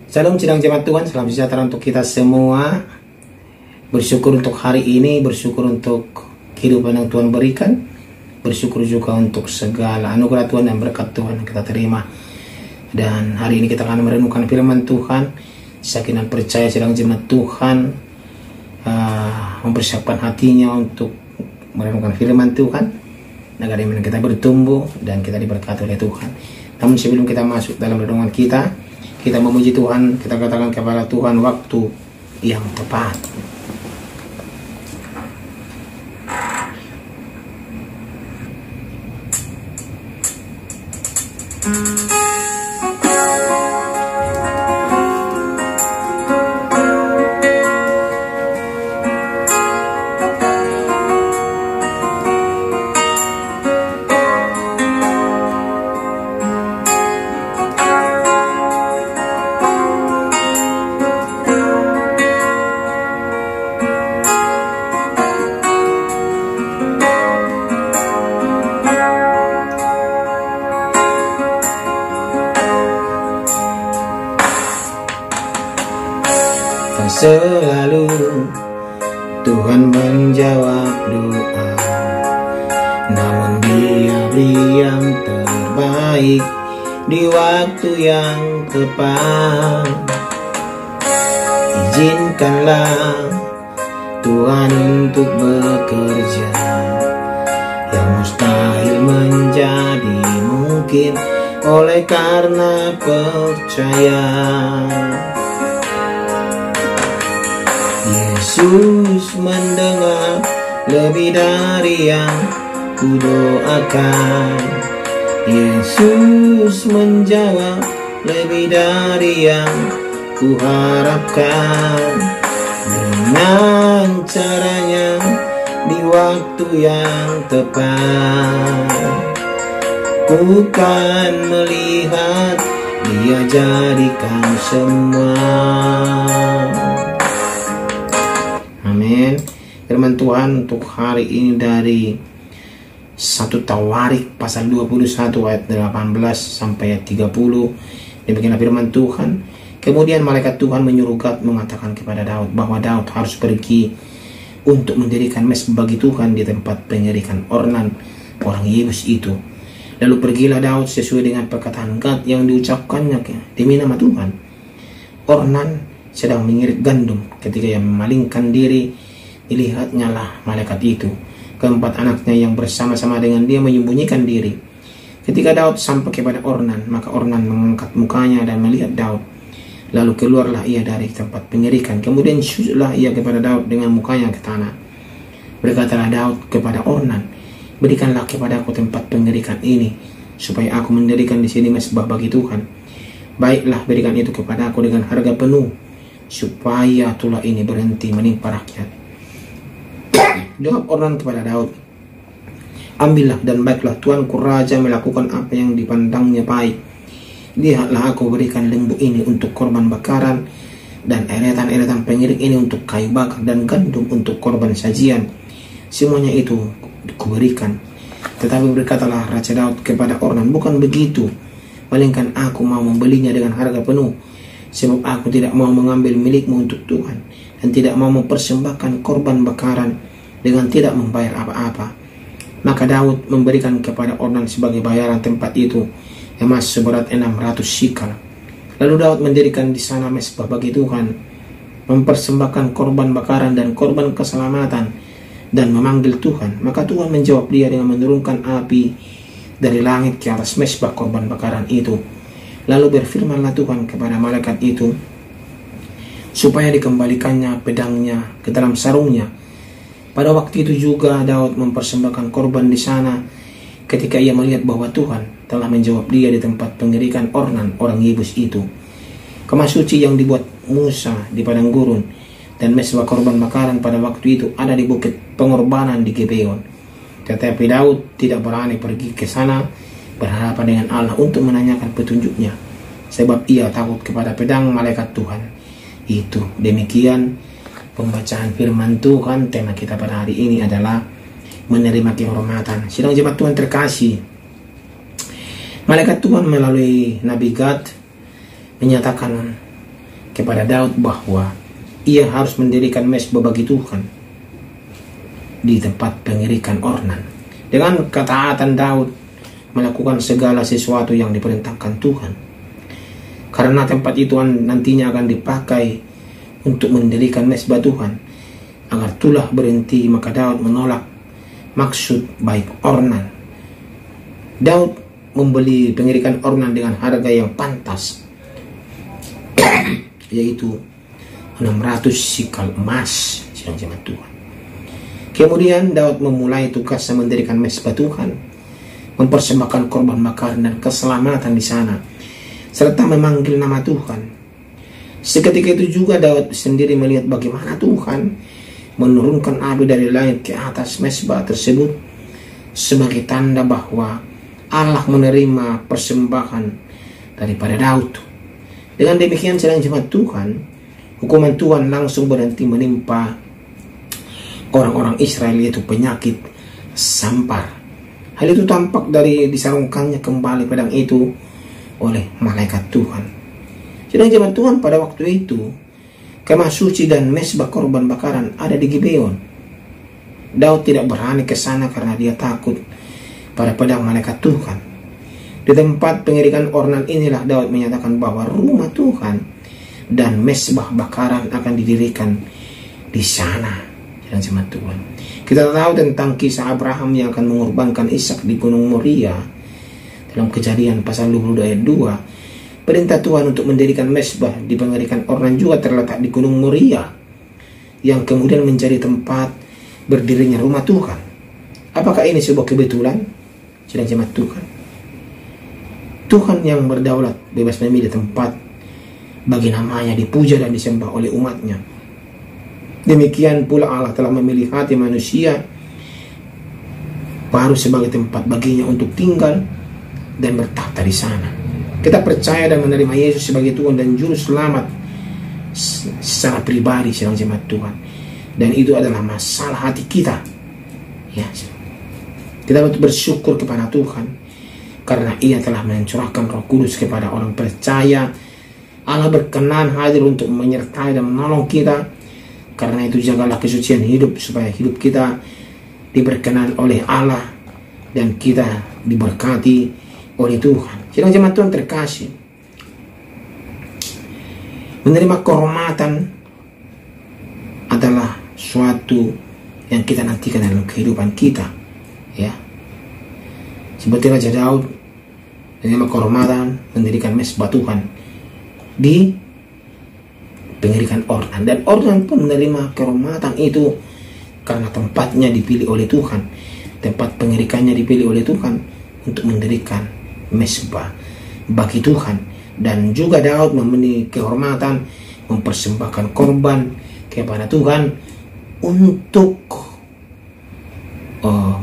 Salam sidang jemaat Tuhan, salam sejahtera untuk kita semua. Bersyukur untuk hari ini, bersyukur untuk kehidupan yang Tuhan berikan, bersyukur juga untuk segala anugerah Tuhan dan berkat Tuhan yang kita terima. Dan hari ini kita akan merenungkan firman Tuhan. Saya percaya sidang jemaat Tuhan mempersiapkan hatinya untuk merenungkan firman Tuhan, agar iman kita bertumbuh dan kita diberkati oleh Tuhan. Namun sebelum kita masuk dalam renungan kita memuji Tuhan, kita katakan kepada Tuhan waktu yang tepat. Selalu Tuhan menjawab doa, namun Dia beri yang terbaik di waktu yang tepat. Izinkanlah Tuhan untuk bekerja, yang mustahil menjadi mungkin oleh karena percaya. Yesus mendengar lebih dari yang kudoakan. Yesus menjawab lebih dari yang kuharapkan. Dengan caranya di waktu yang tepat, ku kan melihat Dia jadikan semua. Amin. Firman Tuhan untuk hari ini dari 1 Tawarik pasal 21 ayat 18 sampai ayat 30. Demikianlah firman Tuhan. Kemudian malaikat Tuhan menyuruh Gad mengatakan kepada Daud bahwa Daud harus pergi untuk mendirikan mezbah bagi Tuhan di tempat pengerikan Ornan orang Yebus itu. Lalu pergilah Daud sesuai dengan perkataan Gad yang diucapkannya demi nama Tuhan. Ornan sedang mengirit gandum. Ketika ia memalingkan diri, dilihatnya lah malaikat itu. Keempat anaknya yang bersama-sama dengan dia menyembunyikan diri. Ketika Daud sampai kepada Ornan, maka Ornan mengangkat mukanya dan melihat Daud. Lalu keluarlah ia dari tempat pengerikan. Kemudian sujudlah ia kepada Daud dengan mukanya ke tanah. Berkatalah Daud kepada Ornan, berikanlah kepadaku tempat pengerikan ini, supaya aku mendirikan di sini mezbah bagi Tuhan. Baiklah, berikan itu kepadaku dengan harga penuh, supaya tulah ini berhenti menimpa rakyat. Jawab Ornan kepada Daud, ambillah dan baiklah tuanku raja melakukan apa yang dipandangnya baik. Lihatlah, aku berikan lembu ini untuk korban bakaran, dan eretan-eretan pengiring ini untuk kayu bakar, dan gandum untuk korban sajian. Semuanya itu kuberikan. Tetapi berkatalah Raja Daud kepada Ornan, bukan begitu, melainkan aku mau membelinya dengan harga penuh, sebab aku tidak mau mengambil milikmu untuk Tuhan, dan tidak mau mempersembahkan korban bakaran dengan tidak membayar apa-apa. Maka Daud memberikan kepada Ornan sebagai bayaran tempat itu emas seberat 600 sikal. Lalu Daud mendirikan di sana mezbah bagi Tuhan, mempersembahkan korban bakaran dan korban keselamatan, dan memanggil Tuhan. Maka Tuhan menjawab dia dengan menurunkan api dari langit ke atas mezbah korban bakaran itu. Lalu berfirmanlah Tuhan kepada malaikat itu, supaya dikembalikannya pedangnya ke dalam sarungnya. Pada waktu itu juga Daud mempersembahkan korban di sana, ketika ia melihat bahwa Tuhan telah menjawab dia di tempat pengerikan Ornan orang Yebus itu. Kemah suci yang dibuat Musa di padang gurun dan mezbah korban bakaran pada waktu itu ada di bukit pengorbanan di Gibeon. Tetapi Daud tidak berani pergi ke sana berhadapan dengan Allah untuk menanyakan petunjuknya, sebab ia takut kepada pedang malaikat Tuhan itu. Demikian pembacaan firman Tuhan. Tema kita pada hari ini adalah menerima kehormatan. Sidang jemaat Tuhan terkasih, malaikat Tuhan melalui Nabi Gad menyatakan kepada Daud bahwa ia harus mendirikan mezbah bagi Tuhan di tempat pengirikan Ornan. Dengan ketaatan Daud melakukan segala sesuatu yang diperintahkan Tuhan, karena tempat itu nantinya akan dipakai untuk mendirikan mezbah Tuhan. Agar tulah berhenti, maka Daud menolak maksud baik Ornan. Daud membeli pengirikan Ornan dengan harga yang pantas, yaitu 600 sikal emas, sidang jemaat Tuhan. Kemudian Daud memulai tugasnya mendirikan mezbah Tuhan, mempersembahkan korban bakaran dan keselamatan di sana, serta memanggil nama Tuhan. Seketika itu juga Daud sendiri melihat bagaimana Tuhan menurunkan api dari langit ke atas mezbah tersebut sebagai tanda bahwa Allah menerima persembahan daripada Daud. Dengan demikian, sidang jemaat Tuhan, hukuman Tuhan langsung berhenti menimpa orang-orang Israel, yaitu penyakit sampar. Hal itu tampak dari disarungkannya kembali pedang itu oleh malaikat Tuhan. Sidang jemaat Tuhan, pada waktu itu kemah suci dan mezbah korban bakaran ada di Gibeon. Daud tidak berani ke sana karena dia takut pada pedang malaikat Tuhan. Di tempat pengirikan Ornan inilah Daud menyatakan bahwa rumah Tuhan dan mezbah bakaran akan didirikan di sana. Sidang jemaat Tuhan, kita tahu tentang kisah Abraham yang akan mengorbankan Ishak di Gunung Moria. Dalam Kejadian pasal 22 ayat 2, perintah Tuhan untuk mendirikan mezbah di pengirikan Ornan juga terletak di Gunung Moria, yang kemudian menjadi tempat berdirinya rumah Tuhan. Apakah ini sebuah kebetulan? Sidang jemaat Tuhan, Tuhan yang berdaulat bebas memilih tempat bagi namanya dipuja dan disembah oleh umatnya. Demikian pula Allah telah memilih hati manusia baru sebagai tempat baginya untuk tinggal dan bertahta di sana. Kita percaya dan menerima Yesus sebagai Tuhan dan Juru Selamat secara pribadi, sidang jemaat Tuhan. Dan itu adalah masalah hati kita. Ya, kita harus bersyukur kepada Tuhan karena Ia telah mencurahkan Roh Kudus kepada orang percaya. Allah berkenan hadir untuk menyertai dan menolong kita. Karena itu jagalah kesucian hidup supaya hidup kita diberkenan oleh Allah dan kita diberkati oleh Tuhan. Sidang jemaat Tuhan terkasih, menerima kehormatan adalah suatu yang kita nantikan dalam kehidupan kita. Ya, seperti Raja Daud menerima kehormatan mendirikan mezbah Tuhan di pengirikan Ornan, dan Ornan pun menerima kehormatan itu karena tempatnya dipilih oleh Tuhan, tempat pengirikannya dipilih oleh Tuhan untuk mendirikan mezbah bagi Tuhan. Dan juga Daud memiliki kehormatan mempersembahkan korban kepada Tuhan untuk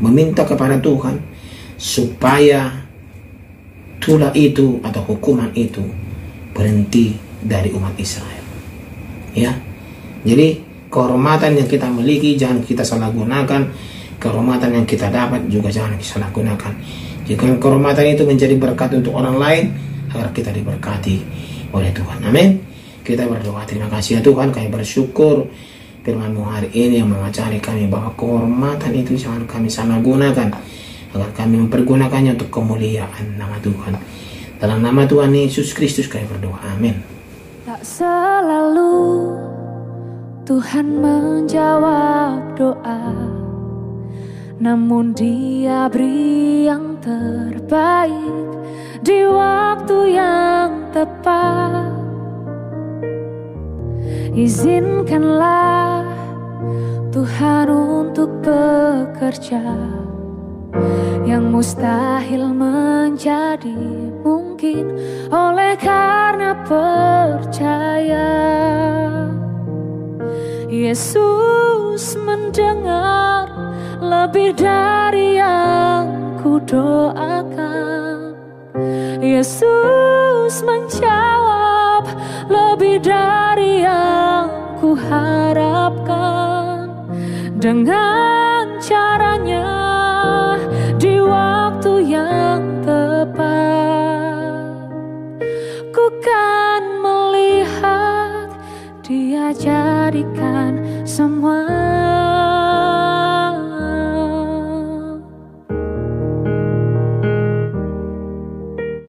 meminta kepada Tuhan supaya tulah itu atau hukuman itu berhenti dari umat Israel. Ya, jadi kehormatan yang kita miliki jangan kita salah gunakan. Kehormatan yang kita dapat juga jangan kita salah gunakan. Jika kehormatan itu menjadi berkat untuk orang lain, agar kita diberkati oleh Tuhan. Amin. Kita berdoa, terima kasih ya Tuhan, kami bersyukur firman-Mu hari ini yang mengajari kami bahwa kehormatan itu jangan kami salah gunakan, agar kami mempergunakannya untuk kemuliaan nama Tuhan. Dalam nama Tuhan Yesus Kristus kami berdoa. Amin. Tak selalu Tuhan menjawab doa, namun Dia beri yang terbaik di waktu yang tepat. Izinkanlah Tuhan untuk bekerja, yang mustahil menjadi mungkin oleh karena percaya. Yesus mendengar lebih dari yang ku doakan. Yesus menjawab lebih dari yang ku harapkan. Dengan caranya di waktu yang tepat, ku kan melihat Dia jadikan semua